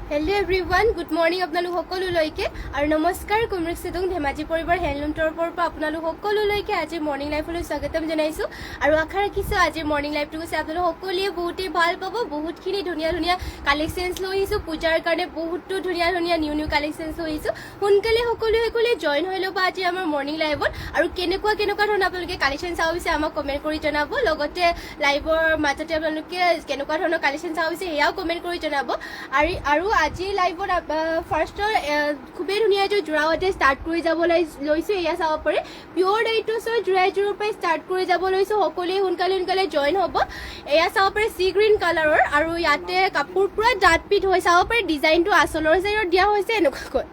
Hello' everyone, good morning আপোনালোক সকলোলৈকে আৰু নমস্কাৰ। কুমৰিক চিটুং ধেমাজি পৰিবাৰ হেণ্ডলুম তৰফৰ পৰা আপোনালোক সকলোলৈকে আজি মৰ্ণিং লাইফলৈ স্বাগতম জনাইছোঁ আৰু আশা ৰাখিছোঁ আজিৰ মৰ্ণিং লাইফটো গৈছে আপোনালোক সকলোৱে বহুতেই ভাল পাব। বহুতখিনি ধুনীয়া ধুনীয়া কালেকশ্যনছ লৈ আহিছোঁ। পূজাৰ কাৰণে বহুতো ধুনীয়া ধুনীয়া নিউ কালেকশ্যনছ লৈ আহিছোঁ। সোনকালে সকলোৱে জইন হৈ ল'ব আজি আমাৰ মৰ্ণিং লাইভত আৰু কেনেকুৱা ধৰণৰ আপোনালোকে কালেকশ্যন চাব বিচাৰে আমাক কমেণ্ট কৰি জনাব। লগতে লাইভৰ মাজতে আপোনালোকে কেনেকুৱা ধৰণৰ কালেকশ্যন চাব বিচাৰে সেয়াও কমেণ্ট কৰি জনাব। আৰু আজি লাইভত ফাৰ্ষ্টৰ খুবেই ধুনীয়া এযোৰ যোৰাৱতে ষ্টাৰ্ট কৰি যাব লৈছোঁ। এয়া চাব পাৰে পিয়'ৰ ডাইটছৰ যোৰা এযোৰৰ পৰাই ষ্টাৰ্ট কৰি যাব লৈছোঁ। সকলোৱে সোনকালে জইন হ'ব। এয়া চাব পাৰে চি গ্ৰীণ কালাৰৰ আৰু ইয়াতে কাপোৰ পুৰা ডাঠ পিঠ হৈ চাব পাৰে। ডিজাইনটো আচলৰ চাইডত দিয়া হৈছে এনেকুৱাকৈ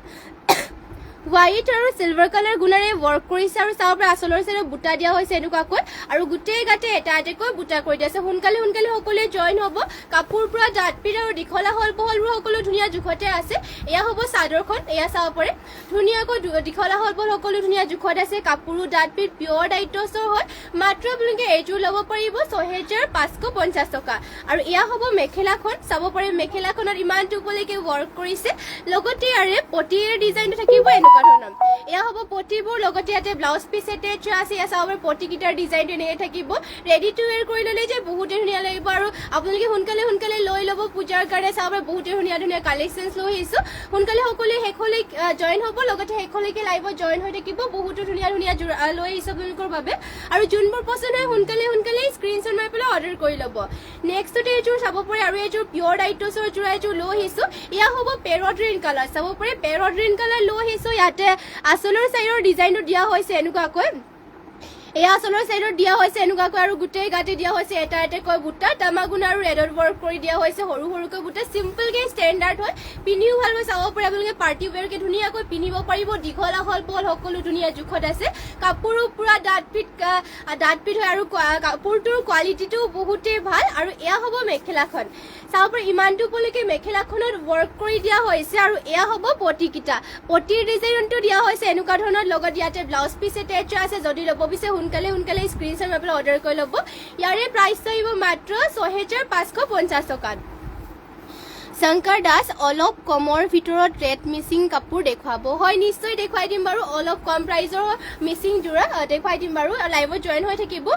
হোৱাইট আৰু চিলভাৰ কালাৰ গুণাৰে ৱৰ্ক কৰিছে আৰু চাব পাৰে আচলৰ চাইডত বুটা দিয়া হৈছে এনেকুৱাকৈ আৰু গোটেই গাতে এটা এটাকৈ বুটা কৰি দিয়া আছে। সোনকালে সকলোৱে জইন হ'ব। কাপোৰ পুৰা ডাঠ পিঠ আৰু দীঘলা হল বহলবোৰ সকলো ধুনীয়া জোখতে আছে। এয়া হ'ব চাদৰখন। এয়া চাব পাৰে ধুনীয়াকৈ দীঘলা হল বহল সকলো ধুনীয়া জোখত আছে। কাপোৰো ডাঠ পিঠ পিয়'ৰ ডাইটছৰ হয়। মাত্ৰ আপোনালোকে এইযোৰ ল'ব পাৰিব ৬,৫৫০ টকা। আৰু এয়া হ'ব মেখেলাখন। চাব পাৰে মেখেলাখনত ইমানটো উপলৈকে ৱৰ্ক কৰিছে। লগতে ইয়াৰে পটিৰ ডিজাইনটো থাকিব এনেকুৱা ধৰণৰ। এয়া হ'ব পটিবোৰ। লগতে ইয়াতে ব্লাউজ পিচ এটেচ আছে। এয়া চাব পাৰে পটিকেইটাৰ ডিজাইনটো এনেকৈ থাকিব। ৰেডি টু ৱেৰ কৰি ল'লে যে বহুতে ধুনীয়া লাগিব আৰু আপোনালোকে সোনকালে লৈ ল'ব পূজাৰ কাৰণে। চাব পাৰে বহুতে ধুনীয়া কালেকশ্যনছ লৈ আহিছোঁ। সোনকালে সকলোৱে শেষলৈ জইন হ'ব। লগতে শেষলৈকে লাইভত জইন হৈ থাকিব। বহুতো ধুনীয়া লৈ আহিছোঁ আপোনালোকৰ বাবে আৰু যোনবোৰ পচন্দ হয় সোনকালে স্ক্ৰীনশ্বট মাৰি পেলাই অৰ্ডাৰ কৰি ল'ব। নেক্সটতে এইযোৰ চাব পাৰে আৰু এইযোৰ পিয়'ৰ ডাইটছৰ যোৰা এযোৰ লৈ আহিছোঁ। এয়া হ'ব পেৰট গ্ৰীণ কালাৰ। চাব পাৰে পেৰট গ্ৰীণ কালাৰ লৈ আহিছোঁ। ইয়াতে আচলৰ চাইডৰ ডিজাইনটো দিয়া হৈছে এনেকুৱাকৈ। এয়া আচলৰ চাইডত দিয়া হৈছে এনেকুৱাকৈ আৰু গোটেই গাতে দিয়া হৈছে এটা এটাকৈ বুটা তামাগুণ আৰু ৰেডত ৱৰ্ক কৰি দিয়া হৈছে। সৰুকৈ বুটা চিম্পলকৈ ষ্টেণ্ডাৰ্ড হয়। পিন্ধিও ভাল হয়। চাব পাৰে আপোনালোকে পাৰ্টি ৱেৰকৈ ধুনীয়াকৈ পিন্ধিব পাৰিব। দীঘলা হল বহল সকলো ধুনীয়া জোখত আছে। কাপোৰো পুৰা ডাঠ পিঠ হয় আৰু কাপোৰটোৰ কোৱালিটিটো বহুতেই ভাল। আৰু এয়া হ'ব মেখেলাখন। চাব পাৰে ইমানটো উপলৈকে মেখেলাখনত ৱৰ্ক কৰি দিয়া হৈছে আৰু এয়া হ'ব পটিকেইটা। পটিৰ ডিজাইনটো দিয়া হৈছে এনেকুৱা ধৰণৰ। লগত ইয়াতে ব্লাউজ পিচ এটেচ আছে। যদি ল'ব বিচাৰে সোনকালে স্ক্ৰীনশ্বট মাৰি পেলাই অৰ্ডাৰ কৰি ল'ব। ইয়াৰে প্ৰাইচটো আহিব মাত্ৰ ৬,৫৫০ টকাত। শংকৰ দাস অলপ কমৰ ভিতৰত ৰেড মিচিং কাপোৰ দেখুৱাব। হয়, নিশ্চয় দেখুৱাই দিম বাৰু। অলপ কম প্ৰাইজৰ মিচিং যোৰা দেখুৱাই দিম বাৰু। লাইভত জইন হৈ থাকিব।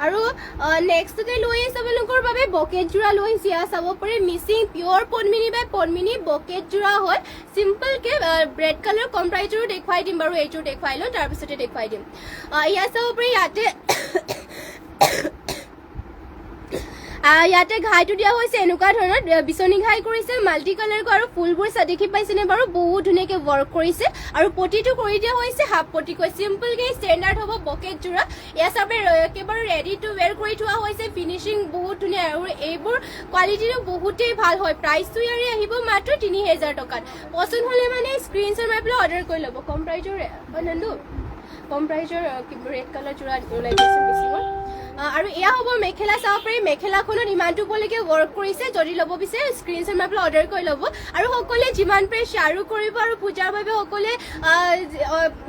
আৰু নেক্সটতে লৈ আহিছে আপোনালোকৰ বাবে বকেট যোৰা লৈ আহিছে। এয়া চাব পাৰে মিচিং পিয়'ৰ পদ্মিনী বাই পদ্মিনী বকেট যোৰা হয়। চিম্পলকৈ ৰেড কালাৰ কম প্ৰাইজৰো দেখুৱাই দিম বাৰু। এইযোৰ দেখুৱাই লওঁ তাৰপিছতে দেখুৱাই দিম। এয়া চাব পাৰে ইয়াতে ঘাইটো দিয়া হৈছে এনেকুৱা ধৰণৰ। বিচনী ঘাই কৰিছে মাল্টি কালাৰকৈ আৰু ফুলবোৰ দেখি পাইছেনে বাৰু। বহুত ধুনীয়াকৈ ৱৰ্ক কৰিছে আৰু পটিটো কৰি দিয়া হৈছে হাফ পটিকৈ। চিম্পলকৈ ষ্টেণ্ডাৰ্ড হ'ব বকেট যোৰা। এয়া চাবে একেবাৰে ৰেডি টু ৱেৰ কৰি থোৱা হৈছে। ফিনিচিং বহুত ধুনীয়া আৰু এইবোৰ কোৱালিটিটো বহুতেই ভাল হয়। প্ৰাইচটো ইয়াৰে আহিব মাত্ৰ ৩,০০০ টকাত। পচন্দ হ'লে মানে স্ক্ৰীনশ্বট মাৰি পেলাই অৰ্ডাৰ কৰি ল'ব। কম প্ৰাইজৰ ৰেড কালাৰ যোৰা ওলাই গৈছে মিচিঙৰ। আৰু এয়া হ'ব মেখেলা। চাব পাৰি মেখেলাখনত ইমানটো উপলৈকে ৱৰ্ক কৰিছে। যদি ল'ব বিচাৰে স্ক্ৰীনশ্বট মাৰি পেলাই অৰ্ডাৰ কৰি ল'ব। আৰু সকলোৱে যিমান পাৰে শ্বেয়াৰো কৰিব আৰু পূজাৰ বাবে সকলোৱে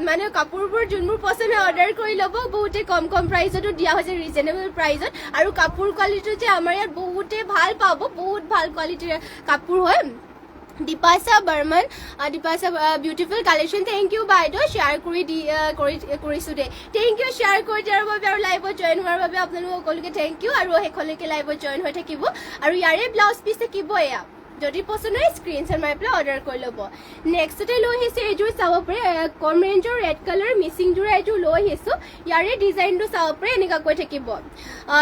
মানে কাপোৰবোৰ যোনবোৰ পচন্দ হয় অৰ্ডাৰ কৰি ল'ব। বহুতে কম প্ৰাইজতো দিয়া হৈছে, ৰিজনেবল প্ৰাইজত। আৰু কাপোৰ কোৱালিটিটো যে আমাৰ ইয়াত বহুতে ভাল পাব। বহুত ভাল কোৱালিটিৰ কাপোৰ হয়। Dipasha Barman Dipasha beautiful collection. Thank you বাইদেউ, শ্বেয়াৰ কৰিছোঁ দেই। থেংক ইউ শ্বেয়াৰ কৰি দিয়াৰ বাবে আৰু লাইভত জইন হোৱাৰ বাবে আপোনালোক সকলোকে থেংক ইউ। আৰু শেষলৈকে লাইভত জইন হৈ থাকিব। আৰু ইয়াৰে ব্লাউজ পিচ থাকিব এয়া। যদি পচন্দ হয় স্ক্ৰীনশ্বট মাৰি পেলাই অৰ্ডাৰ কৰি ল'ব। নেক্সটতে লৈ আহিছে এইযোৰ চাব পাৰে কম ৰেঞ্জৰ ৰেড কালাৰ মিচিং যোৰা এইযোৰ লৈ আহিছোঁ। ইয়াৰে ডিজাইনটো চাব পাৰে এনেকুৱাকৈ থাকিব।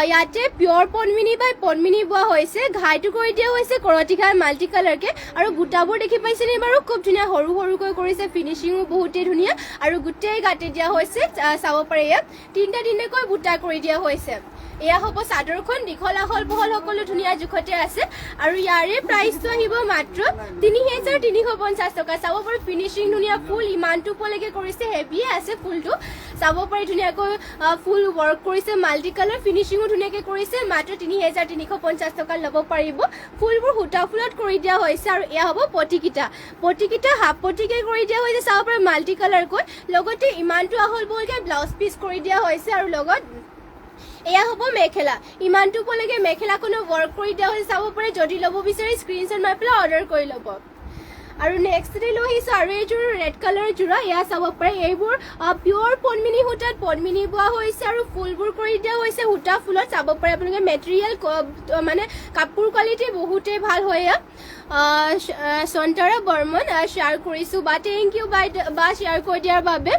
ইয়াতে পিয়'ৰ পদ্মিনী বাই পদ্মিনী বোৱা হৈছে। ঘাইটো কৰি দিয়া হৈছে কৰতি ঘাই মাল্টি কালাৰকৈ আৰু বুটাবোৰ দেখি পাইছেনে বাৰু। খুব ধুনীয়া সৰুকৈ কৰিছে। ফিনিচিঙো বহুতেই ধুনীয়া আৰু গোটেই গাতে দিয়া হৈছে। চাব পাৰে ইয়াত তিনিটাকৈ বুটা কৰি দিয়া হৈছে। এয়া হ'ব চাদৰখন। দীঘলা হল বহল সকলো ধুনীয়া জোখতে আছে আৰু ইয়াৰে প্ৰাইচটো আহিব মাত্ৰ ৩,৩৫০ টকা। চাব পাৰে ফিনিচিং ধুনীয়া। ফুল ইমানটো উপলৈকে কৰিছে। হেভিয়ে আছে ফুলটো। চাব পাৰি ধুনীয়াকৈ ফুল ৱৰ্ক কৰিছে। মাল্টি কালাৰ ফিনিচিঙো ধুনীয়াকৈ কৰিছে। মাত্ৰ ৩,৩৫০ টকাত ল'ব পাৰিব। ফুলবোৰ সূতা ফুলত কৰি দিয়া হৈছে আৰু এয়া হ'ব পটিকেইটা হাফ পটিকে কৰি দিয়া হৈছে। চাব পাৰে মাল্টি কালাৰকৈ। লগতে ইমানটো আহল বহলকৈ ব্লাউজ পিচ কৰি দিয়া হৈছে আৰু লগত এয়া হ'ব মেখেলা ইমানটো উপলৈকে মেখেলাখনো ৱৰ্ক কৰি দিয়া হৈছে চাব পাৰে যদি ল'ব বিচাৰে স্ক্ৰীনশ্বট মাৰি পেলাই অৰ্ডাৰ কৰি ল'ব আৰু নেক্সট ডে লৈ আহিছোঁ আৰু এইযোৰ ৰেড কালাৰ যোৰা এয়া চাব পাৰে এইবোৰ পিয়ৰ পদ্মিনী সূতাত পদ্মিনী বোৱা হৈছে আৰু ফুলবোৰ কৰি দিয়া হৈছে সূতা ফুলত চাব পাৰে আপোনালোকে মেটেৰিয়েল মানে কাপোৰ কোৱালিটি বহুতেই ভাল হয় সন্তৰা বৰ্মন শ্বেয়াৰ কৰিছোঁ বা থেংক ইউ বা শ্বেয়াৰ কৰি দিয়াৰ বাবে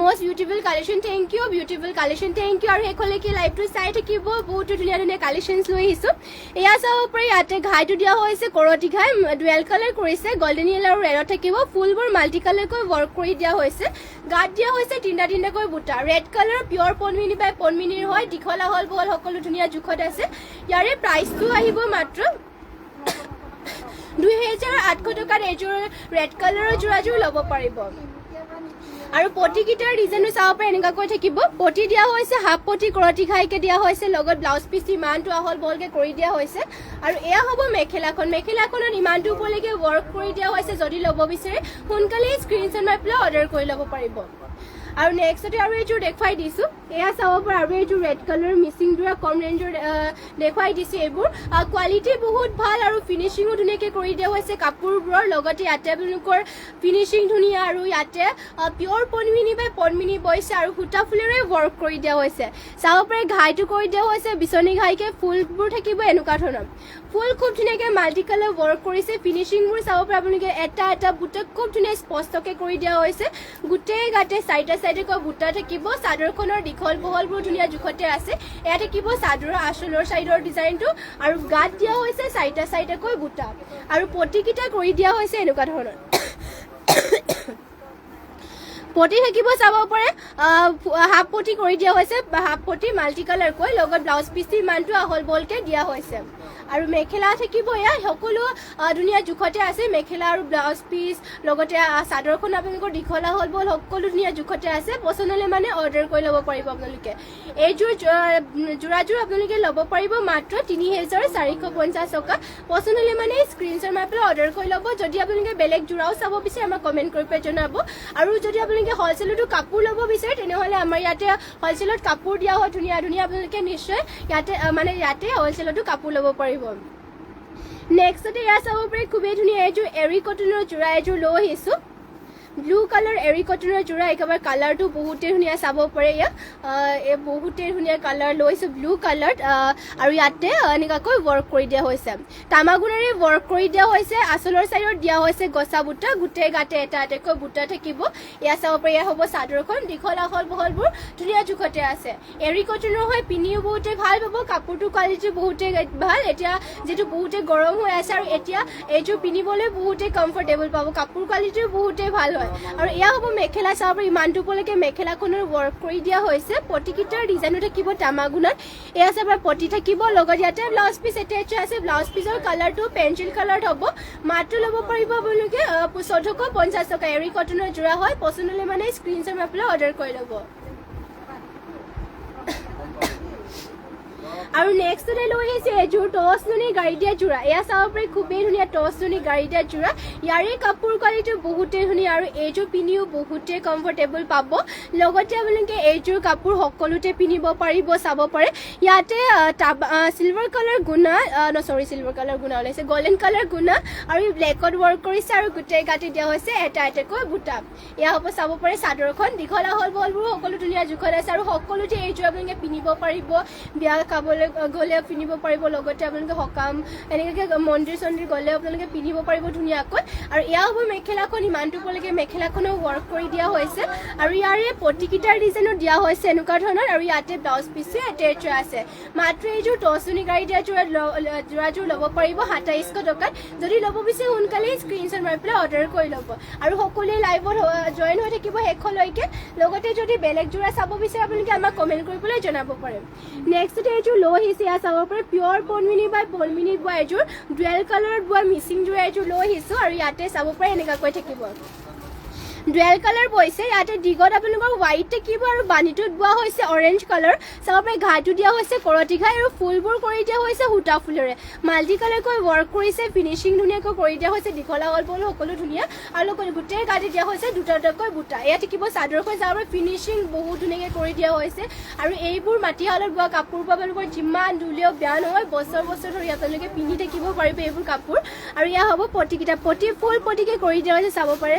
most beautiful collection thank you beautiful collection thank you আৰু শেষলৈকে লাইভটো চাই থাকিব বহুতো ধুনীয়া ধুনীয়া কালেকশ্যনছ লৈ আহিছোঁ এয়া চাব পাৰে ইয়াতে ঘাইটো দিয়া হৈছে কৰতি ঘাই ডুৱেল কালাৰ কৰিছে গল্ডেন য়েলো আৰু ৰেডত থাকিব ফুলবোৰ মাল্টি কালাৰকৈ ৱৰ্ক কৰি দিয়া হৈছে গাত দিয়া হৈছে তিনিটাকৈ বুটা ৰেড কালাৰ পিয়ৰ পদ্মিনী বাই পদ্মিনীৰ হয় দীঘল আহল বহল সকলো ধুনীয়া জোখত আছে ইয়াৰে প্ৰাইচটো আহিব মাত্ৰ 2800 টকাত এইযোৰ ৰেড কালাৰৰ যোৰাযোৰ ল'ব পাৰিব আৰু পটিকেইটাৰ ডিজাইনটো চাব পাৰে এনেকুৱাকৈ থাকিব পটি দিয়া হৈছে হাফ পটি কৰতি ঘাইকে দিয়া হৈছে লগত ব্লাউজ পিচ ইমানটো আহল বহলকৈ কৰি দিয়া হৈছে আৰু এয়া হ'ব মেখেলাখনত ইমানটো ওপৰলৈকে ৱৰ্ক কৰি দিয়া হৈছে যদি ল'ব বিচাৰে সোনকালে স্ক্ৰীনশ্বট মাৰি পেলাই অৰ্ডাৰ কৰি ল'ব পাৰিব আৰু নেক্সটতে আৰু এইযোৰ দেখুৱাই দিছোঁ এয়া চাব পাৰে আৰু এইযোৰ ৰেড কালাৰ মিচিং যোৰা কম ৰেঞ্জৰ দেখুৱাই দিছোঁ এইবোৰ কোৱালিটি বহুত ভাল আৰু ফিনিচিঙো ধুনীয়াকৈ কৰি দিয়া হৈছে কাপোৰবোৰৰ লগতে ইয়াতে আপোনালোকৰ ফিনিচিং ধুনীয়া আৰু ইয়াতে পিয়ৰ পদ্মিনী বাই পদ্মিনী বৈছে আৰু সূতা ফুলেৰে ৱৰ্ক কৰি দিয়া হৈছে চাব পাৰে ঘাইটো কৰি দিয়া হৈছে বিচনী ঘাইকে ফুলবোৰ থাকিব এনেকুৱা ধৰণৰ ফুল খুব ধুনীয়াকৈ মাল্টি কালাৰ ৱৰ্ক কৰিছে ফিনিচিংবোৰ চাব পাৰে আপোনালোকে এটা বুটা খুব ধুনীয়া স্পষ্টকৈ কৰি দিয়া হৈছে গোটেই গাতে চাইডেকৈ বুটা থাকিব চাদৰখনৰ দীঘল বহলবোৰ ধুনীয়া জোখতে আছে এয়া থাকিব চাদৰৰ আঁচলৰ চাইডৰ ডিজাইনটো আৰু গাত দিয়া হৈছে চাইডেকৈ বুটা আৰু পটিকেইটা কৰি দিয়া হৈছে এনেকুৱা ধৰণৰ পটি থাকিব চাব পাৰে হাফ পটি কৰি দিয়া হৈছে হাফ পটি মাল্টি কালাৰকৈ লগত ব্লাউজ পিচ ইমানটো আহল বহলকৈ দিয়া হৈছে আৰু মেখেলা থাকিব এয়া সকলো ধুনীয়া জোখতে আছে মেখেলা আৰু ব্লাউজ পিচ লগতে চাদৰখন আপোনালোকৰ দীঘল আহল বহল সকলো ধুনীয়া জোখতে আছে পচন্দ হ'লে মানে অৰ্ডাৰ কৰি ল'ব পাৰিব আপোনালোকে এইযোৰ যোৰাযোৰ আপোনালোকে ল'ব পাৰিব মাত্ৰ 3450 টকা পচন্দ হ'লে মানে স্ক্ৰীনশ্বট মাৰি পেলাই অৰ্ডাৰ কৰি ল'ব যদি আপোনালোকে বেলেগ যোৰাও চাব বিচাৰে আমাক কমেণ্ট কৰি পেলাই জনাব আৰু যদি আপোনালোকে হ'লচেলতো কাপোৰ ল'ব বিচাৰে তেনেহ'লে আমাৰ ইয়াতে হ'লচেলত কাপোৰ দিয়া হয় ধুনীয়া ধুনীয়া আপোনালোকে নিশ্চয় ইয়াতে হ'লচেলতো কাপোৰ ল'ব পাৰিব নেক্সটতে এয়া চাব পাৰে খুবেই ধুনীয়া এইযোৰ এৰী কটনৰ যোৰা এইযোৰ লৈ আহিছোঁ ব্লু কালাৰ এৰী কটনৰ যোৰা একেবাৰে কালাৰটো বহুতেই ধুনীয়া চাব পাৰে ইয়াত বহুতেই ধুনীয়া কালাৰ লৈছোঁ ব্লু কালাৰত আৰু ইয়াতে এনেকুৱাকৈ ৱৰ্ক কৰি দিয়া হৈছে তামাগুণেৰে ৱৰ্ক কৰি দিয়া হৈছে আঁচলৰ চাইডত দিয়া হৈছে গছা বুটা গোটেই গাতে এটাকৈ বুটা থাকিব এয়া চাব পাৰে এয়া হ'ব চাদৰখন দীঘল আহল বহলবোৰ ধুনীয়া জোখতে আছে এৰী কটনৰ হয় পিন্ধিও বহুতেই ভাল পাব কাপোৰটো কোৱালিটি বহুতেই ভাল এতিয়া যিটো বহুতেই গৰম হৈ আছে আৰু এতিয়া এইযোৰ পিন্ধিবলৈ বহুতেই কমফৰ্টেবল পাব কাপোৰ কোৱালিটিও বহুতেই ভাল হয় আৰু এয়া হ'ব মেখেলা চাব পাৰে ইমানটো ওপৰলৈকে মেখেলাখনৰ ৱৰ্ক কৰি দিয়া হৈছে পটিকেইটাৰ ডিজাইনো থাকিব তামাগুণত এয়া চাব পটি থাকিব লগত ইয়াতে ব্লাউজ পিচ এটেচ আছে ব্লাউজ পিচৰ কালাৰটো পেঞ্চিল কালাৰত হ'ব মাত্ৰ ল'ব পাৰিব আপোনালোকে 1450 টকা এৰী কটনৰ যোৰা হয় পচন্দ হ'লে মানে স্ক্ৰীনশ্বট মাৰি পেলাই অৰ্ডাৰ কৰি ল'ব আৰু নেক্সটতে লৈ আহিছে এযোৰ টচনুনি গাড়ী দিয়া যোৰা এয়া চাব পাৰে খুবেই ধুনীয়া টচনুনি গাড়ী দিয়া যোৰা ইয়াৰে কাপোৰ কোৱালিটি বহুতেই ধুনীয়া আৰু এইযোৰ পিন্ধিও বহুতেই কমফৰ্টেবল পাব লগতে আপোনালোকে এইযোৰ কাপোৰ সকলোতে পিন্ধিব পাৰিব চাব পাৰে ইয়াতে চিলভাৰ কালাৰ গুণা চিলভাৰ কালাৰ গুণা ওলাইছে গল্ডেন কালাৰ গুণা আৰু ব্লেকত ৱৰ্ক কৰিছে আৰু গোটেই গাঁঠি দিয়া হৈছে এটাকৈ বুটা এয়া হ'ব চাব পাৰে চাদৰখন দীঘল আহল বহলবোৰ সকলো ধুনীয়া জোখত আছে আৰু সকলোতে এইযোৰ আপোনালোকে পিন্ধিব পাৰিব বিয়া খাবলৈ গ'লে পিন্ধিব পাৰিব লগতে আপোনালোকে সকাম এনেকৈ মন্দিৰ চন্দিৰ গ'লে আপোনালোকে পিন্ধিব পাৰিব ধুনীয়াকৈ আৰু এয়া হ'ব মেখেলাখন ইমানটো ওপৰলৈকে মেখেলাখনো ৱৰ্ক কৰি দিয়া হৈছে আৰু ইয়াৰে পটিকেইটাৰ ডিজাইনো দিয়া হৈছে এনেকুৱা ধৰণৰ আৰু ইয়াতে ব্লাউজ পিচো এটেচ আছে মাত্ৰ এইযোৰ টচনুনি গাড়ী দিয়া যোৰাযোৰ ল'ব পাৰিব 2700 টকাত যদি ল'ব বিচাৰে সোনকালে স্ক্ৰীনশ্বট মাৰি পেলাই অৰ্ডাৰ কৰি ল'ব আৰু সকলোৱে লাইভত জইন হৈ থাকিব শেষলৈকে লগতে যদি বেলেগ যোৰা চাব বিচাৰে আপোনালোকে আমাক কমেণ্ট কৰি পেলাই জনাব পাৰে নেক্সটতে এইযোৰ লৈ আহিছে এয়া চাব পাৰে পিয়ৰ পদ্মিনী বাই পদ্মিনীত বোৱা এযোৰ ডুৱেল কালাৰত বোৱা মিচিং যোৰা এযোৰ লৈ আহিছোঁ আৰু ইয়াতে চাব পাৰে এনেকুৱাকৈ থাকিব ডুৱেল কালাৰ বৈছে ইয়াতে ডিগত আপোনালোকৰ হোৱাইট থাকিব আৰু বানিটোত বোৱা হৈছে অৰেঞ্জ কালাৰ চাব পাৰে ঘাইটো দিয়া হৈছে কৰতি ঘাই আৰু ফুলবোৰ কৰি দিয়া হৈছে সূতা ফুলেৰে মাল্টি কালাৰকৈ ৱৰ্ক কৰিছে ফিনিচিং ধুনীয়াকৈ কৰি দিয়া হৈছে দীঘলা অলপল সকলো ধুনীয়া আৰু লগতে গোটেই গাড়ী দিয়া হৈছে দুটা দুটাকৈ বুটা ইয়াত থাকিব চাদৰখন চাব পাৰে ফিনিচিং বহুত ধুনীয়াকৈ কৰি দিয়া হৈছে আৰু এইবোৰ মাটিশালত বোৱা কাপোৰবোৰ আপোনালোকৰ যিমান ধুলেও বেয়া নহয় বছৰ বছৰ ধৰি আপোনালোকে পিন্ধি থাকিব পাৰিব এইবোৰ কাপোৰ আৰু এয়া হ'ব পটিকেইটা পটি ফুল পটিকে কৰি দিয়া হৈছে চাব পাৰে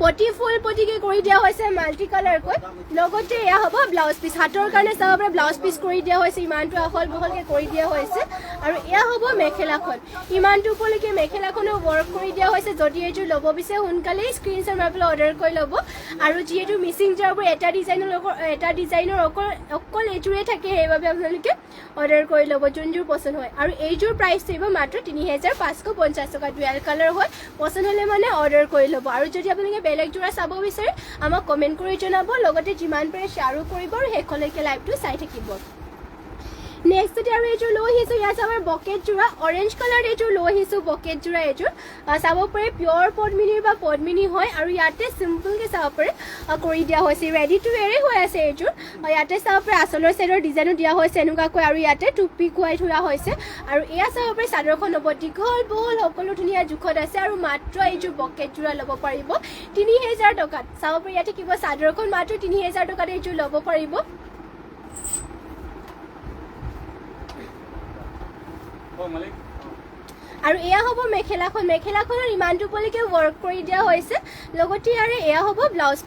পটি ফুল পটিকে কৰি দিয়া হৈছে মাল্টি কালাৰকৈ লগতে এয়া হ'ব ব্লাউজ পিচ হাতৰ কাৰণে চাব পাৰে ব্লাউজ পিচ কৰি দিয়া হৈছে ইমানটো আহল বহলকৈ কৰি দিয়া হৈছে আৰু এয়া হ'ব মেখেলাখন ইমানটো উপলৈকে মেখেলাখনো ৱৰ্ক কৰি দিয়া হৈছে যদি এইযোৰ ল'ব বিচাৰে সোনকালেই স্ক্ৰীনশ্বট মাৰি পেলাই অৰ্ডাৰ কৰি ল'ব আৰু যিহেতু মিচিং যোৰাবোৰ এটা ডিজাইনৰ অকল এইযোৰে থাকে সেইবাবে আপোনালোকে অৰ্ডাৰ কৰি ল'ব যোনযোৰ পচন্দ হয় আৰু এইযোৰ প্ৰাইচ থাকিব মাত্ৰ ৩,৫৫০ টকা ডুৱেল কালাৰ হয় পচন্দ হ'লে মানে অৰ্ডাৰ কৰি ল'ব আৰু যদি আপোনালোকে বেলেগ যোৰা চাব বিচাৰে আমাক কমেণ্ট কৰি জনাব লগতে যিমান পাৰে শ্বেয়াৰো কৰিব আৰু শেষলৈকে লাইভটো চাই থাকিব নেক্সটতে আৰু এইযোৰ লৈ আহিছোঁ ইয়াত চাব বকেট যোৰা অৰেঞ্জ কালাৰ এইযোৰ লৈ আহিছোঁ বকেট যোৰা এইযোৰ চাব পাৰে পিয়ৰ পদ্মিনীৰ বা পদ্মিনী হয় আৰু ইয়াতে চিম্পলকৈ চাব পাৰে কৰি দিয়া হৈছে ৰেডি টু ৱেৰে হৈ আছে এইযোৰ ইয়াতে চাব পাৰে আচলৰ চাইডৰ ডিজাইনো দিয়া হৈছে এনেকুৱাকৈ আৰু ইয়াতে টুপি খুৱাই থোৱা হৈছে আৰু এয়া চাব পাৰে চাদৰখন হ'ব দীঘল বহল সকলো ধুনীয়া জোখত আছে আৰু মাত্ৰ এইযোৰ বকেট যোৰা ল'ব পাৰিব ৩,০০০ টকাত চাব পাৰে ইয়াতে কিবা চাদৰখন মাত্ৰ ৩,০০০ টকাত এইযোৰ ল'ব পাৰিব আৰু এয়া হ'ব মেখেলাখনৰ ইমানটো উপলৈকে ৱৰ্ক কৰি দিয়া হৈছে লগতে আৰু এয়া হ'ব ব্লাউজ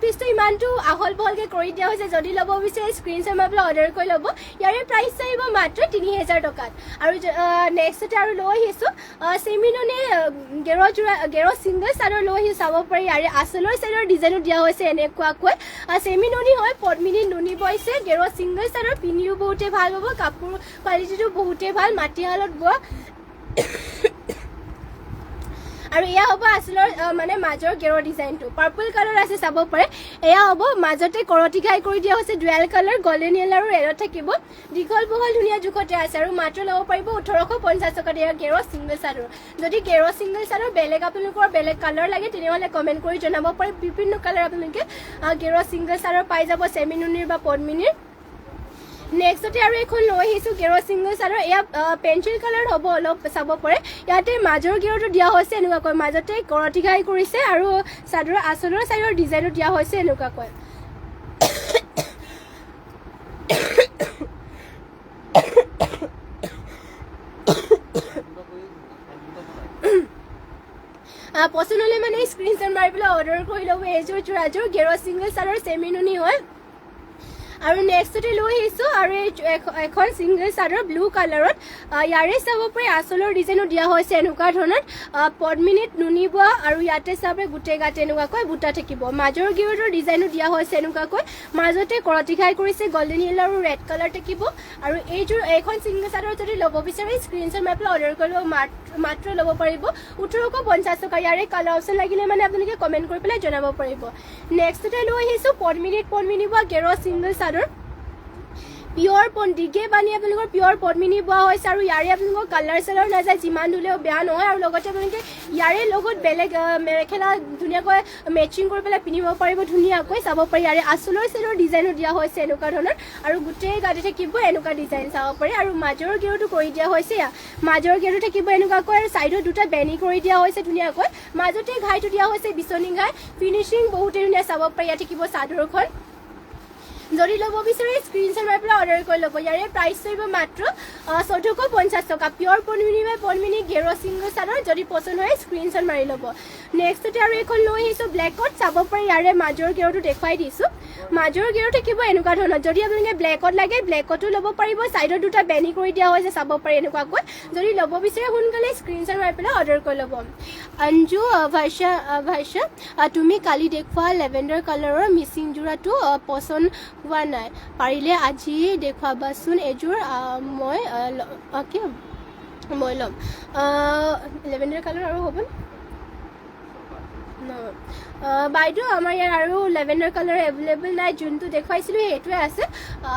পিচটো ইমানটো আহল বহলকৈ কৰি দিয়া হৈছে যদি ল'ব বিচাৰে স্ক্ৰীনশ্বট মাৰি পেলাই অৰ্ডাৰ কৰি ল'ব ইয়াৰে প্ৰাইচ আহিব মাত্ৰ ৩,০০০ টকাত আৰু নেক্সটতে আৰু লৈ আহিছোঁ চেমিননি গেৰ ছিংগল চাদৰ লৈ আহিছোঁ চাব পাৰি ইয়াৰে আচলৰ চাইডৰ ডিজাইনো দিয়া হৈছে এনেকুৱাকৈ চেমিননি হয় পদ্মিনী নুনি বৈছে গেৰ ছিংগল চাদৰ পিন্ধিও বহুতেই ভাল হ'ব কাপোৰ কোৱালিটিটো বহুতেই ভাল মাটিশালত বোৱা আৰু এয়া হ'ব আচলৰ মানে মাজৰ গেৰৰ ডিজাইনটো পাৰ্পল কালাৰ আছে চাব পাৰে এয়া হ'ব মাজতে কৰতি ঘাই কৰি দিয়া হৈছে ডুৱেল কালাৰ গল্ডেন য়েলো আৰু ৰেডত থাকিব দীঘল বহল ধুনীয়া জোখতে আছে আৰু মাত্ৰ ল'ব পাৰিব ১৮৫০ টকাত এয়া গেৰৰ ছিংগল চাদৰ যদি গেৰৰ ছিংগল চাদৰ বেলেগ আপোনালোকৰ বেলেগ কালাৰ লাগে তেনেহ'লে কমেণ্ট কৰি জনাব পাৰে বিভিন্ন কালাৰ আপোনালোকে গেৰৰ ছিংগল চাদৰ পাই যাব চেমিনুনিৰ বা পদ্মিনীৰ নেক্সটতে আৰু এখন লৈ আহিছোঁ গেৰ ছিংগল চাদৰ এয়া পেঞ্চিল কালাৰ হ'ব অলপ চাব পাৰে ইয়াতে মাজৰ গেৰটো দিয়া হৈছে এনেকুৱাকৈ মাজতে কৰতি ঘাই কৰিছে আৰু চাদৰৰ আচলৰ চাইডৰ ডিজাইনো দিয়া হৈছে এনেকুৱাকৈ পচন্দ হ'লে মানে স্ক্ৰীনশ্বট মাৰি পেলাই অৰ্ডাৰ কৰি ল'ব এইযোৰ যোৰাযোৰ গেৰ ছিংগল চাদৰ চেমিনুনি হয় আৰু নেক্সটতে লৈ আহিছোঁ আৰু এখন ছিংগল চাদৰ ব্লু কালাৰত ইয়াৰে চাব পাৰে আচলৰ ডিজাইনো দিয়া হৈছে এনেকুৱা ধৰণৰ পদ্মিনীত নুনি বোৱা আৰু ইয়াতে চাব পাৰে গোটেই গাতে এনেকুৱাকৈ বুটা থাকিব মাজৰ গেৰৰ ডিজাইনো দিয়া হৈছে এনেকুৱাকৈ মাজতে কৰতি ঘাই কৰিছে গল্ডেন য়েলো আৰু ৰেড কালাৰ থাকিব আৰু এইখন ছিংগল চাদৰ যদি ল'ব বিচাৰে স্ক্ৰীনশ্বট মাৰি পেলাই অৰ্ডাৰ কৰিব মাত্ৰ ল'ব পাৰিব ১৮৫০ টকা ইয়াৰে কালাৰ অপশ্যন লাগিলে মানে আপোনালোকে কমেণ্ট কৰি পেলাই জনাব পাৰিব নেক্সটতে লৈ আহিছোঁ পদ্মিনী বোৱা গেৰৰ ছিংগল চাদৰ পিয়ৰ ডিগে বানি আপোনালোকৰ পিয়ৰ পদ্মিনী বোৱা হৈছে আৰু ইয়াৰে আপোনালোকৰ কালাৰ চালাৰ নাযায় যিমান ধুলেও বেয়া নহয় আৰু লগতে আপোনালোকে ইয়াৰে লগত বেলেগ মেখেলা ধুনীয়াকৈ মেচিং কৰি পেলাই পিন্ধিব পাৰিব ধুনীয়াকৈ চাব পাৰি ইয়াৰে আচলৰ চাইডৰ ডিজাইনো দিয়া হৈছে এনেকুৱা ধৰণৰ আৰু গোটেই গাতে থাকিব এনেকুৱা ডিজাইন চাব পাৰি আৰু মাজৰ গেৰটো কৰি দিয়া হৈছে মাজৰ গেৰটো থাকিব এনেকুৱাকৈ আৰু চাইডত দুটা বেনি কৰি দিয়া হৈছে ধুনীয়াকৈ মাজতে ঘাইটো দিয়া হৈছে বিচনী ঘাই ফিনিচিং বহুতেই ধুনীয়া চাব পাৰি ইয়াত থাকিব চাদৰখন যদি ল'ব বিচাৰে স্ক্ৰীনশ্বট মাৰি পেলাই অৰ্ডাৰ কৰি ল'ব ইয়াৰে প্ৰাইচ থাকিব মাত্ৰ ১৪৫০ টকা পিয়ৰ পদ্মিনী বা পদ্মিনী গেৰ ছিংগল চাদৰ যদি পচন্দ হয় স্ক্ৰীনশ্বট মাৰি ল'ব নেক্সটতে আৰু এখন লৈ আহিছোঁ ব্লেকত চাব পাৰি ইয়াৰে মাজৰ গেৰটো দেখুৱাই দিছোঁ মাজৰ গেৰ থাকিব এনেকুৱা ধৰণৰ যদি আপোনালোকে ব্লেকত লাগে ব্লেকতো ল'ব পাৰিব চাইডত দুটা বেনি কৰি দিয়া হৈছে চাব পাৰি এনেকুৱাকৈ যদি ল'ব বিচাৰে সোনকালে স্ক্ৰীনশ্বট মাৰি পেলাই অৰ্ডাৰ কৰি ল'ব অঞ্জু ভাষা তুমি কালি দেখুওৱা লেভেণ্ডাৰ কালাৰৰ মিচিং যোৰাটো পচন্দ হোৱা নাই পাৰিলে আজি দেখুৱাবাচোন এইযোৰ মই ল'ম লেভেণ্ডাৰ কালাৰ আৰু হ'ব বাইদেউ আমাৰ ইয়াৰ আৰু লেভেণ্ডাৰ কালাৰ এভেইলেবল নাই, যোনটো দেখুৱাইছিলোঁ সেইটোৱে আছে।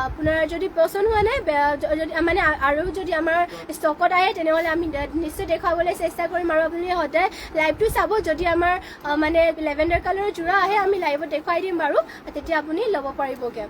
আপোনাৰ যদি পচন্দ হোৱা নাই যদি মানে আৰু যদি আমাৰ ষ্টকত আহে তেনেহ'লে আমি নিশ্চয় দেখুৱাবলৈ চেষ্টা কৰিম। আৰু আপুনি সদায় লাইভটো চাব, যদি আমাৰ মানে লেভেণ্ডাৰ কালাৰৰ যোৰা আহে আমি লাইভত দেখুৱাই দিম বাৰু, তেতিয়া আপুনি ল'ব পাৰিবগৈ।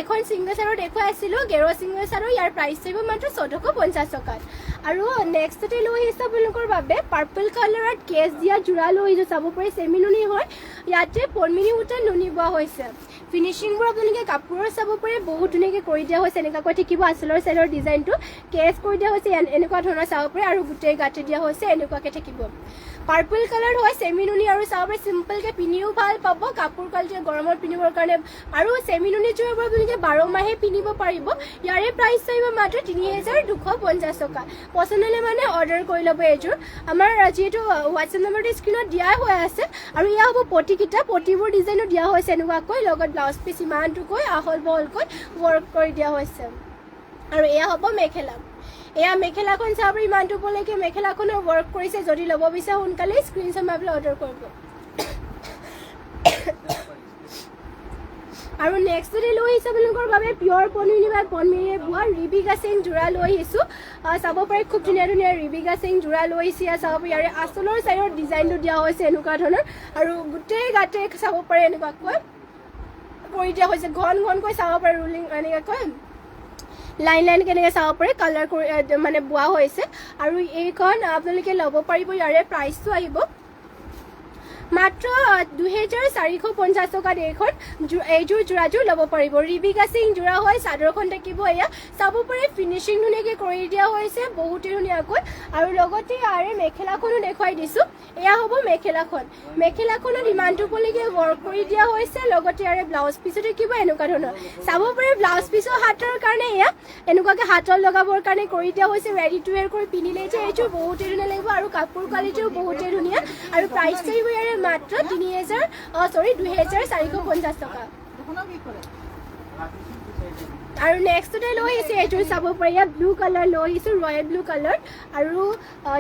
এখন ছিংগল চাদৰ দেখুৱাই আছিলোঁ, গেৰুৱা ছিংগল চাদৰ, ইয়াৰ প্ৰাইচ থাকিব মাত্ৰ 1450 টকাত। আৰু নেক্সটতে লৈ আহিছোঁ আপোনালোকৰ বাবে পাৰ্পল কালাৰত কেছ দিয়া যোৰা লৈ আহিছোঁ, চাব পাৰি চেমি নুনি হয়, ইয়াতে পদ্মিনী সূতাত নুনি বোৱা হৈছে। ফিনিচিংবোৰ আপোনালোকে কাপোৰৰ চাব পাৰে, বহুত ধুনীয়াকৈ কৰি দিয়া হৈছে, এনেকুৱাকৈ থাকিব আঁচলৰ চাইডৰ ডিজাইনটো কেছ কৰি দিয়া হৈছে, এনেকুৱা ধৰণৰ চাব পাৰে, আৰু গোটেই গাঁঠি দিয়া হৈছে এনেকুৱাকৈ থাকিব। পাৰ্পল কালাৰ হয়, চেমি নুনি, আৰু চাব পাৰে চিম্পলকৈ পিন্ধিও ভাল পাব, কাপোৰ কালিতে গৰমত পিন্ধিবৰ কাৰণে। আৰু চেমি নুনি যোৰবোৰ আপোনালোকে 12 মাহে পিন্ধিব পাৰিব। ইয়াৰে প্ৰাইচ থাকিব মাত্ৰ 3250 টকা। পচন্দ হ'লে মানে অৰ্ডাৰ কৰি ল'ব এইযোৰ। আমাৰ যিহেতু হোৱাটছএপ নম্বৰটো স্ক্ৰীণত দিয়া হৈ আছে, আৰু এয়া হ'ব পটিকেইটা, পটিবোৰ ডিজাইনো দিয়া হৈছে এনেকুৱাকৈ, লগত ব্লাউজ পিচ ইমানটোকৈ আহল বহলকৈ ৱৰ্ক কৰি দিয়া হৈছে। আৰু এয়া হ'ব মেখেলা, এয়া মেখেলাখন চাব পাৰি ইমানটো উপলৈকে মেখেলাখনৰ ৱৰ্ক কৰিছে। যদি ল'ব বিচাৰে সোনকালে স্ক্ৰীনশ্বট মাৰি পেলাই অৰ্ডাৰ কৰিব। আৰু নেক্সটতে লৈ আহিছোঁ আপোনালোকৰ বাবে পিয়ৰ পদ্মিনী বা পদ্মিনীৰে বোৱা ৰিবিকা চেইন যোৰা লৈ আহিছোঁ। চাব পাৰি খুব ধুনীয়া ধুনীয়া ৰিবিকা চেইন যোৰা লৈ আহিছে। চাব পাৰি ইয়াৰে আঁচলৰ চাইডৰ ডিজাইনটো দিয়া হৈছে এনেকুৱা ধৰণৰ, আৰু গোটেই গাতে চাব পাৰে এনেকুৱাকৈ কৰি দিয়া হৈছে, ঘন ঘনকৈ চাব পাৰে, ৰুলিং এনেকুৱাকৈ লাইন লাইন কেনেকৈ চাব পাৰে কালাৰ কৰি মানে বোৱা হৈছে। আৰু এইখন আপোনালোকে ল'ব পাৰিব, ইয়াৰে প্ৰাইচটো আহিব মাত্ৰ 2450 টকাত। এইযোৰ যোৰাযোৰ ল'ব পাৰিব, ৰিবিকা সিং যোৰা হয়, চাদৰখন থাকিব এয়া চাব পাৰে, ফিনিচিং ধুনীয়াকৈ কৰি দিয়া হৈছে বহুতেই ধুনীয়াকৈ। আৰু লগতে ইয়াৰে মেখেলাখনো দেখুৱাই দিছোঁ, এয়া হ'ব মেখেলাখন, মেখেলাখনত ইমানটো উপলৈকে ৱৰ্ক কৰি দিয়া হৈছে, লগতে ইয়াৰে ব্লাউজ পিচো থাকিব এনেকুৱা ধৰণৰ। চাব পাৰে ব্লাউজ পিচৰ হাতৰ কাৰণে এয়া এনেকুৱাকৈ হাতত লগাবৰ কাৰণে কৰি দিয়া হৈছে, ৰেডি টু ৱেৰ কৰি পিন্ধিলে যে এইযোৰ বহুতেই ধুনীয়া লাগিব, আৰু কাপোৰ কোৱালিটিও বহুতেই ধুনীয়া। আৰু প্ৰাইচ থাকিব ইয়াৰে মাত্ৰ 2450 টকা। আৰু নেক্সটতে লৈ আহিছোঁ এইযোৰ চাব পাৰে, ইয়াত ব্লু কালাৰ লৈ আহিছোঁ, ৰয়েল ব্লু কালাৰ, আৰু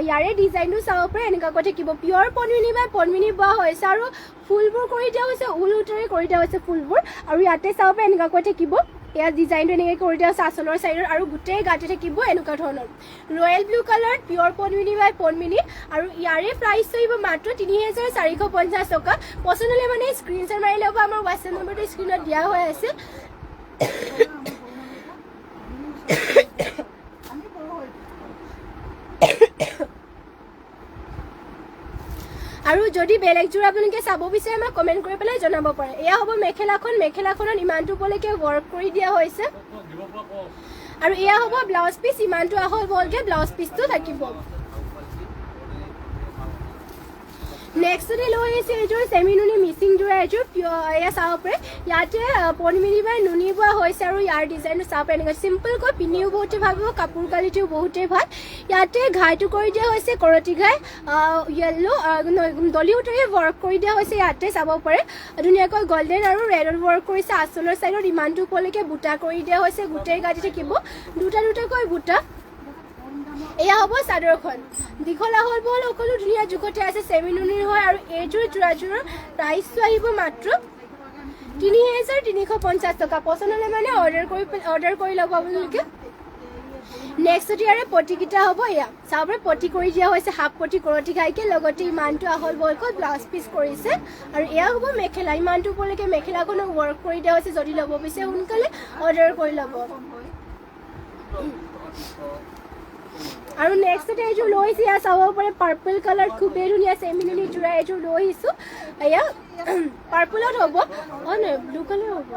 ইয়াৰে ডিজাইনটো চাব পাৰে এনেকুৱাকৈ থাকিব। পিয়ৰ পদ্মিনী বা পদ্মিনী বোৱা হৈছে, আৰু ফুলবোৰ কৰি দিয়া হৈছে, ঊল সূতাৰে কৰি দিয়া হৈছে ফুলবোৰ। আৰু ইয়াতে চাব পাৰে এনেকুৱাকৈ থাকিব, ইয়াৰ ডিজাইনটো এনেকৈ কৰি দিয়া হৈছে আঁচলৰ চাইডৰ, আৰু গোটেই গাতে থাকিব এনেকুৱা ধৰণৰ ৰয়েল ব্লু কালাৰ, পিয়ৰ পদ্মিনী বাই পদ্মিনী। আৰু ইয়াৰে প্ৰাইচ থাকিব মাত্ৰ 3450 টকা। পচন্দ হ'লে মানে স্ক্ৰীনশ্বট মাৰি ল'ব, আমাৰ হোৱাটছএপ নম্বৰটো স্ক্ৰীণত দিয়া হৈ আছে। আৰু যদি বেলেগ যোৰ আপোনালোকে চাব বিচাৰে আমাক কমেণ্ট কৰি পেলাই জনাব পাৰে। এয়া হ'ব মেখেলাখন, মেখেলাখনত ইমানটো উপলৈকে ৱৰ্ক কৰি দিয়া হৈছে, আৰু এয়া হ'ব ব্লাউজ পিচ, ইমানটো আহল বহলকৈ ব্লাউজ পিচটো থাকিব। নেক্সটতে লৈ আহিছে এইযোৰ চেমি নুনি মিচিং যোৰা, এইযোৰ এয়া চাব পাৰে, ইয়াতে পদ্মিনী বাই নুনি বোৱা হৈছে, আৰু ইয়াৰ ডিজাইনটো চাব পাৰে এনেকৈ চিম্পলকৈ পিন্ধিও বহুতেই ভাল পাব, কাপোৰ কোৱালিটিও বহুতেই ভাল। ইয়াতে ঘাইটো কৰি দিয়া হৈছে, কৰতি ঘাই য়েল্লো দলি সূতাৰে ৱৰ্ক কৰি দিয়া হৈছে, ইয়াতে চাব পাৰে ধুনীয়াকৈ গল্ডেন আৰু ৰেডত ৱৰ্ক কৰিছে। আঁচলৰ চাইডত ইমানটো উপলৈকে বুটা কৰি দিয়া হৈছে, গোটেই গাঁঠি থাকিব দুটা দুটাকৈ বুটা। এয়া হ'ব চাদৰখন, দীঘল আহল বহল সকলো ধুনীয়া জোখতে আছে, চেমি নুনিৰ হয়। আৰু এইযোৰ যোৰাযোৰৰ প্ৰাইচটো আহিব মাত্ৰ 3350 টকা। পচন্দ হ'লে মানে অৰ্ডাৰ কৰি ল'ব আপোনালোকে। নেক্সট ইয়াৰে পটিকেইটা হ'ব, এয়া চাব পাৰে পটি কৰি দিয়া হৈছে, হাফ পটি কৰতি ঘাইকে, লগতে ইমানটো আহল বহলকৈ ব্লাউজ পিচ কৰিছে। আৰু এয়া হ'ব মেখেলা, ইমানটো উপলৈকে মেখেলাখনক ৱৰ্ক কৰি দিয়া হৈছে। যদি ল'ব বিচাৰে সোনকালে অৰ্ডাৰ কৰি ল'ব। আৰু নেক্সটতে এইযোৰ লৈ আহিছোঁ, এয়া চাব পাৰে পাৰ্পল কালাৰ, খুবেই ধুনীয়া চেমি নুনি যোৰা এইযোৰ লৈ আহিছোঁ। এয়া পাৰ্পলত হ'ব, হয় নহয় ব্লু কালাৰ হ'ব,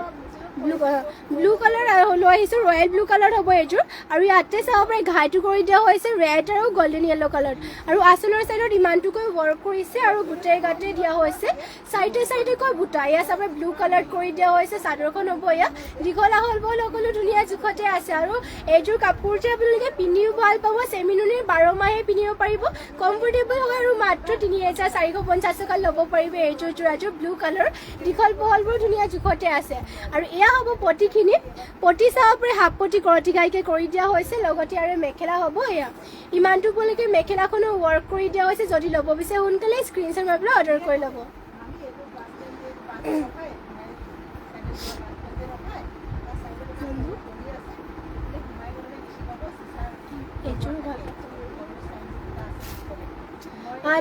ব্লু কালাৰ লৈ আহিছোঁ, ৰয়েল ব্লু কালাৰত হ'ব এইযোৰ। আৰু ইয়াতে চাব পাৰে ঘাইটো কৰি দিয়া হৈছে ৰেড আৰু গল্ডেন য়েল্লো কালাৰত, আৰু আঁচলৰ চাইডত ইমানটোকৈ ৱৰ্ক কৰিছে, আৰু গোটেই গাতে দিয়া হৈছে চাইডে চাইডেকৈ বুটা। এয়া চাব ব্লু কালাৰত কৰি দিয়া হৈছে, চাদৰখন হ'ব এয়া দীঘল আহল বহল সকলো ধুনীয়া জোখতে আছে। আৰু এইযোৰ কাপোৰ যে আপোনালোকে পিন্ধিও ভাল পাব, চেমি নুনিৰ 12 মাহে পিন্ধিব পাৰিব, কমফৰ্টেবল হয়, আৰু মাত্ৰ 3450 টকাত ল'ব পাৰিব এইযোৰ যোৰাযোৰ ব্লু কালাৰ, দীঘল বহলবোৰ ধুনীয়া জোখতে আছে। আৰু এয়া হ'ব পটিখিনি, পটি চাব পাৰে হাফ পটি কৰতি ঘাইকে কৰি দিয়া হৈছে, লগতে আৰু মেখেলা হ'ব এয়া ইমানটো উপলৈকে মেখেলাখনো ৱৰ্ক কৰি দিয়া হৈছে। যদি ল'ব বিচাৰে সোনকালে স্ক্ৰীনশ্বট মাৰি পেলাই অৰ্ডাৰ কৰি ল'ব।